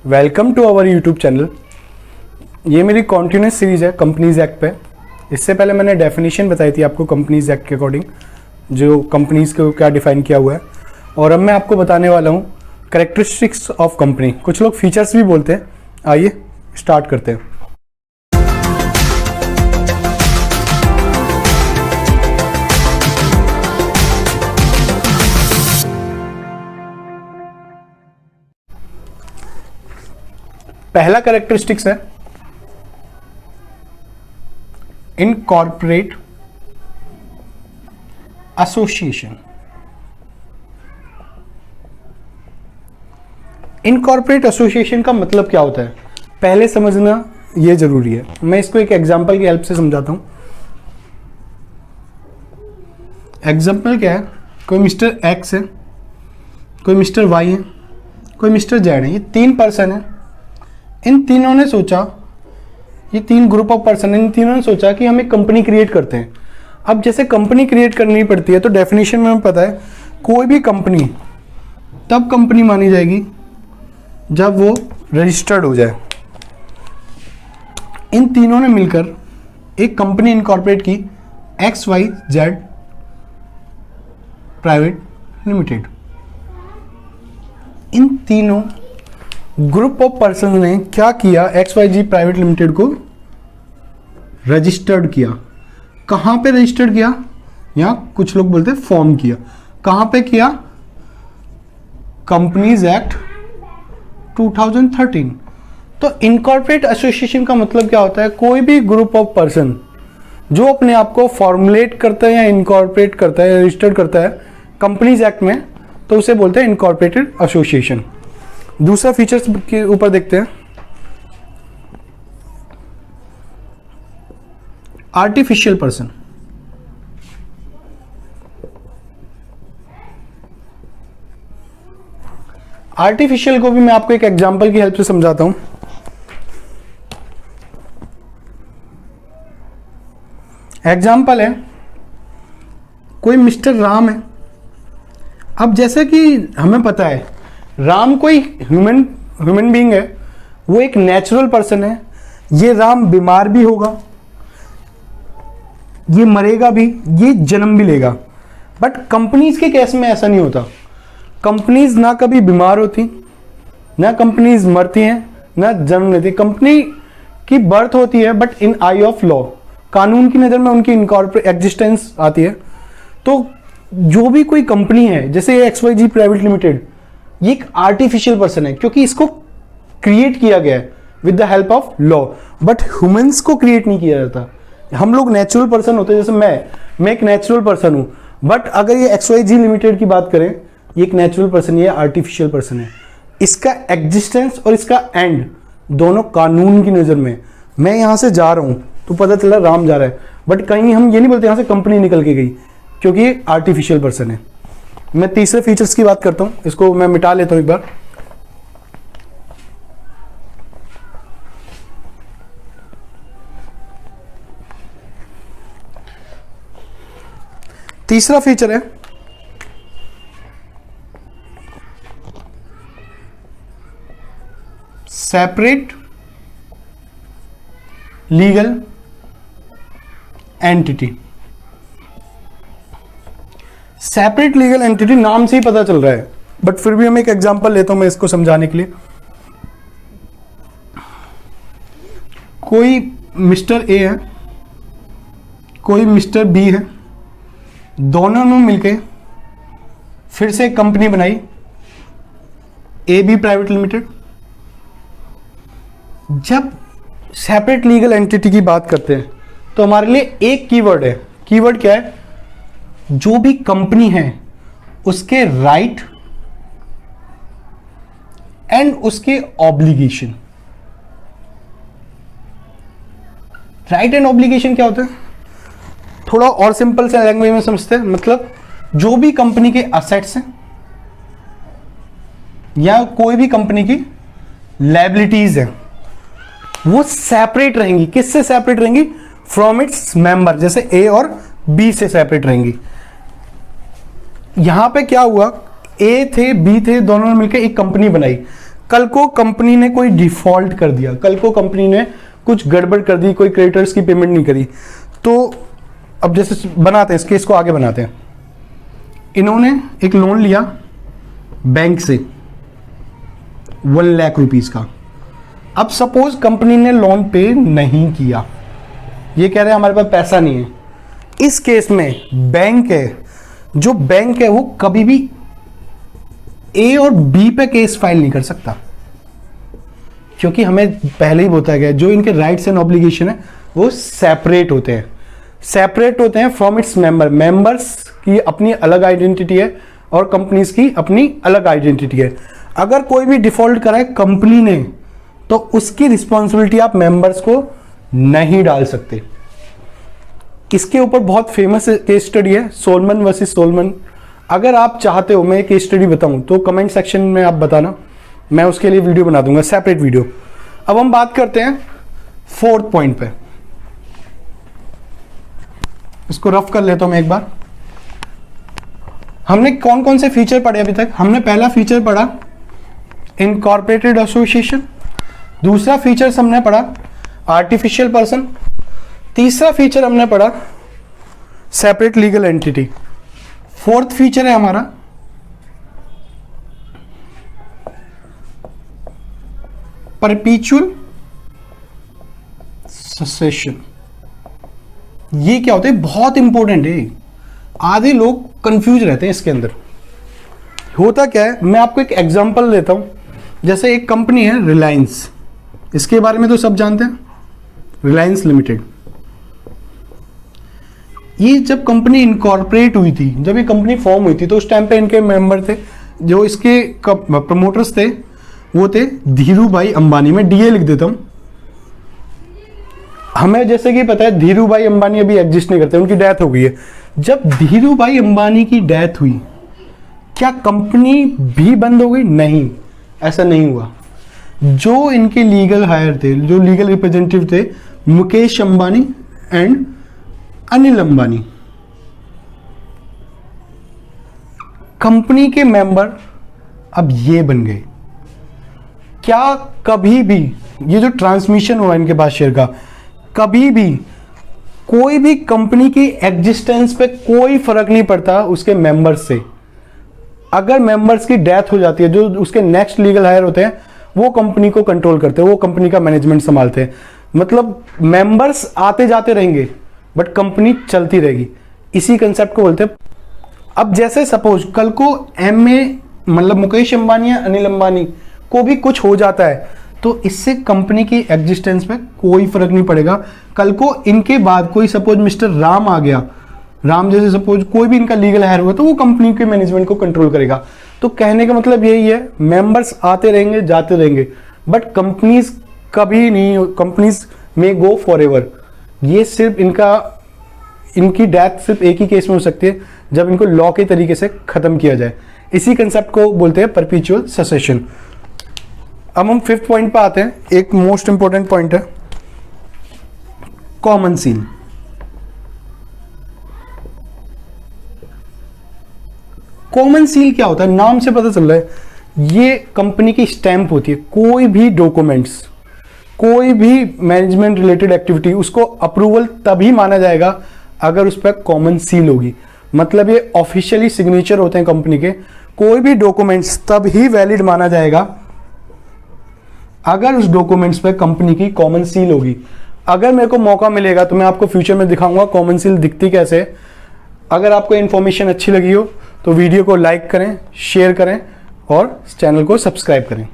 Welcome to our YouTube channel. ये मेरी continuous series है कंपनीज एक्ट पे। इससे पहले मैंने डेफिनेशन बताई थी आपको कंपनीज एक्ट के अकॉर्डिंग, जो कंपनीज को क्या डिफाइन किया हुआ है। और अब मैं आपको बताने वाला हूँ कैरेक्टरिस्टिक्स ऑफ कंपनी। कुछ लोग फीचर्स भी बोलते हैं। आइए स्टार्ट करते हैं। पहला कैरेक्टरिस्टिक्स है इनकॉर्पोरेट एसोसिएशन। इनकॉर्पोरेट एसोसिएशन का मतलब क्या होता है, पहले समझना यह जरूरी है। मैं इसको एक एग्जांपल की हेल्प से समझाता हूं। एग्जांपल क्या है, कोई मिस्टर एक्स है, कोई मिस्टर वाई है, कोई मिस्टर जेड है। ये तीन पर्सन है। इन तीनों ने सोचा, ये तीन ग्रुप ऑफ पर्सन, इन तीनों ने सोचा कि हम एक कंपनी क्रिएट करते हैं। अब जैसे कंपनी क्रिएट करनी पड़ती है तो डेफिनेशन में हमें पता है कोई भी कंपनी तब कंपनी मानी जाएगी जब वो रजिस्टर्ड हो जाए। इन तीनों ने मिलकर एक कंपनी इनकॉर्पोरेट की, XYZ प्राइवेट लिमिटेड। इन तीनों ग्रुप ऑफ पर्सन ने क्या किया, XYZ प्राइवेट लिमिटेड को रजिस्टर्ड किया। कहां पे रजिस्टर्ड किया, यहां कुछ लोग बोलते हैं फॉर्म किया। कहां पे किया, कंपनीज एक्ट 2013। तो इनकॉर्पोरेट एसोसिएशन का मतलब क्या होता है, कोई भी ग्रुप ऑफ पर्सन जो अपने आप को फॉर्मुलेट करता है या इनकॉर्पोरेट करता है, रजिस्टर्ड करता है कंपनीज एक्ट में, तो उसे बोलते हैं इनकॉर्पोरेटेड एसोसिएशन। दूसरा फीचर्स के ऊपर देखते हैं। Artificial person. आर्टिफिशियल को भी मैं आपको एक एग्जांपल की हेल्प से समझाता हूं। एग्जांपल है, कोई मिस्टर राम है। अब जैसे कि हमें पता है राम कोई ह्यूमन बीइंग है, वो एक नेचुरल पर्सन है। ये राम बीमार भी होगा, ये मरेगा भी, ये जन्म भी लेगा। बट कंपनीज के केस में ऐसा नहीं होता। कंपनीज ना कभी बीमार होती, ना कंपनीज मरती हैं, ना जन्म लेती। कंपनी की बर्थ होती है but in I of law, कानून की नज़र में उनकी इनकॉर्पोरेट एग्जिस्टेंस आती है। तो जो भी कोई कंपनी है, जैसे ये XYZ प्राइवेट लिमिटेड, ये एक आर्टिफिशियल पर्सन है क्योंकि इसको क्रिएट किया गया है with the help of law. But humans को क्रिएट नहीं किया जाता। हम लोग नेचुरल पर्सन होते हैं, जैसे मैं एक नेचुरल पर्सन हूं। बट अगर ये XYZ लिमिटेड की बात करें, ये एक नेचुरल पर्सन, ये आर्टिफिशियल पर्सन है। इसका एग्जिस्टेंस और इसका एंड दोनों कानून की नजर में। मैं यहां से जा रहा हूं तो पता चला राम जा रहा है, बट कहीं हम ये नहीं बोलते यहां से कंपनी निकल के गई, क्योंकि ये आर्टिफिशियल पर्सन है। मैं तीसरे फीचर्स की बात करता हूं, इसको मैं मिटा लेता हूं एक बार। तीसरा फीचर है separate legal entity. Separate legal entity नाम से ही पता चल रहा है, बट फिर भी हम एक एग्जांपल लेता हूं मैं इसको समझाने के लिए। कोई मिस्टर ए है, कोई मिस्टर बी है, दोनों ने मिलके फिर से एक कंपनी बनाई, AB प्राइवेट लिमिटेड। जब सेपरेट लीगल एंटिटी की बात करते हैं तो हमारे लिए एक कीवर्ड है। कीवर्ड क्या है, जो भी कंपनी है उसके राइट एंड उसके ऑब्लिगेशन। राइट एंड ऑब्लिगेशन क्या होता है, थोड़ा और सिंपल से लैंग्वेज में समझते हैं। मतलब जो भी कंपनी के असेट्स हैं या कोई भी कंपनी की लायबिलिटीज है, वो सेपरेट रहेंगी। किससे सेपरेट रहेंगी, फ्रॉम इट्स मेंबर। जैसे A और B से सेपरेट रहेंगी। यहां पे क्या हुआ, ए थे बी थे, दोनों ने मिलकर एक कंपनी बनाई। कल को कंपनी ने कोई डिफॉल्ट कर दिया, कल को कंपनी ने कुछ गड़बड़ कर दी, कोई क्रेडिटर्स की पेमेंट नहीं करी, तो अब जैसे बनाते हैं इस केस को आगे बनाते हैं। इन्होंने एक लोन लिया बैंक से 1 लाख रुपीस का। अब सपोज कंपनी ने लोन पे नहीं किया, ये कह रहे हैं हमारे पास पैसा नहीं है। इस केस में बैंक है, जो बैंक है वो कभी भी ए और बी पे केस फाइल नहीं कर सकता, क्योंकि हमें पहले ही बताया गया जो इनके राइट्स एंड ऑब्लिगेशन है वो सेपरेट होते हैं, सेपरेट होते हैं फ्रॉम इट्स मेंबर। मेंबर्स की अपनी अलग आइडेंटिटी है और कंपनीज की अपनी अलग आइडेंटिटी है। अगर कोई भी डिफॉल्ट करा है कंपनी ने, तो उसकी रिस्पॉन्सिबिलिटी आप मेंबर्स को नहीं डाल सकते। इसके ऊपर बहुत फेमस केस स्टडी है, सोलमन वर्सेस सोलमन। अगर आप चाहते हो मैं केस स्टडी बताऊं तो कमेंट सेक्शन में आप बताना, मैं उसके लिए वीडियो बना दूंगा, सेपरेट वीडियो। अब हम बात करते हैं 4th पॉइंट पे। इसको रफ कर लेता हूं मैं एक बार। हमने कौन कौन से फीचर पढ़े अभी तक? हमने पहला फीचर पढ़ा इनकॉर्पोरेटेड एसोसिएशन, दूसरा फीचर हमने पढ़ा आर्टिफिशियल पर्सन, तीसरा फीचर हमने पढ़ा separate legal entity, 4th feature है हमारा परपीचुअल सक्सेशन। ये क्या होता है? बहुत इंपॉर्टेंट है, आधे लोग कंफ्यूज रहते हैं इसके अंदर। होता क्या है, मैं आपको एक एग्जांपल लेता हूं। जैसे एक कंपनी है रिलायंस, इसके बारे में तो सब जानते हैं, रिलायंस लिमिटेड। ये जब कंपनी इनकॉर्पोरेट हुई थी, जब ये कंपनी फॉर्म हुई थी, तो उस टाइम पे इनके मेंबर थे, जो इसके प्रमोटर्स थे वो थे धीरू भाई अंबानी। मैं डीए लिख देता हूं। हमें जैसे कि पता है धीरू भाई अंबानी अभी एग्जिस्ट नहीं करते, उनकी डेथ हो गई है। जब धीरू भाई अंबानी की डेथ हुई, क्या कंपनी भी बंद हो गई? नहीं, ऐसा नहीं हुआ। जो इनके लीगल हायर थे, जो लीगल रिप्रेजेंटेटिव थे, मुकेश अंबानी एंड अनिल अंबानी, कंपनी के मेंबर अब ये बन गए। क्या कभी भी ये जो ट्रांसमिशन हुआ इनके पास शेयर का, कभी भी कोई भी कंपनी की एग्जिस्टेंस पे कोई फर्क नहीं पड़ता उसके मेंबर्स से। अगर मेंबर्स की डेथ हो जाती है, जो उसके नेक्स्ट लीगल हायर होते हैं वो कंपनी को कंट्रोल करते हैं, वो कंपनी का मैनेजमेंट संभालते हैं। मतलब मेंबर्स आते जाते रहेंगे बट कंपनी चलती रहेगी। इसी कंसेप्ट को बोलते हैं। अब जैसे सपोज कल को मतलब मुकेश अंबानी या अनिल अंबानी को भी कुछ हो जाता है, तो इससे कंपनी की एग्जिस्टेंस में कोई फर्क नहीं पड़ेगा। कल को इनके बाद कोई सपोज मिस्टर राम आ गया, राम जैसे सपोज कोई भी इनका लीगल हायर हुआ, तो वो कंपनी के मैनेजमेंट को कंट्रोल करेगा। तो कहने का मतलब यही है, मेंबर्स आते रहेंगे जाते रहेंगे बट कंपनीज कभी नहीं, कंपनीज में गो फॉर एवर। ये सिर्फ इनकी डेथ सिर्फ एक ही केस में हो सकती है, जब इनको लॉ के तरीके से खत्म किया जाए। इसी कंसेप्ट को बोलते हैं परपीचुअल सक्सेशन। अब हम 5th पॉइंट पे आते हैं। एक मोस्ट इंपॉर्टेंट पॉइंट है कॉमन सील। कॉमन सील क्या होता है? नाम से पता चल रहा है, ये कंपनी की स्टैंप होती है। कोई भी डॉक्यूमेंट्स, कोई भी मैनेजमेंट रिलेटेड एक्टिविटी, उसको अप्रूवल तभी माना जाएगा अगर उस पर कॉमन सील होगी। मतलब ये ऑफिशियली सिग्नेचर होते हैं कंपनी के। कोई भी डॉक्यूमेंट्स तब ही वैलिड माना जाएगा अगर उस डॉक्यूमेंट्स पे कंपनी की कॉमन सील होगी। अगर मेरे को मौका मिलेगा तो मैं आपको फ्यूचर में दिखाऊंगा कॉमन सील दिखती कैसे। अगर आपको इन्फॉर्मेशन अच्छी लगी हो तो वीडियो को लाइक करें, शेयर करें और चैनल को सब्सक्राइब करें।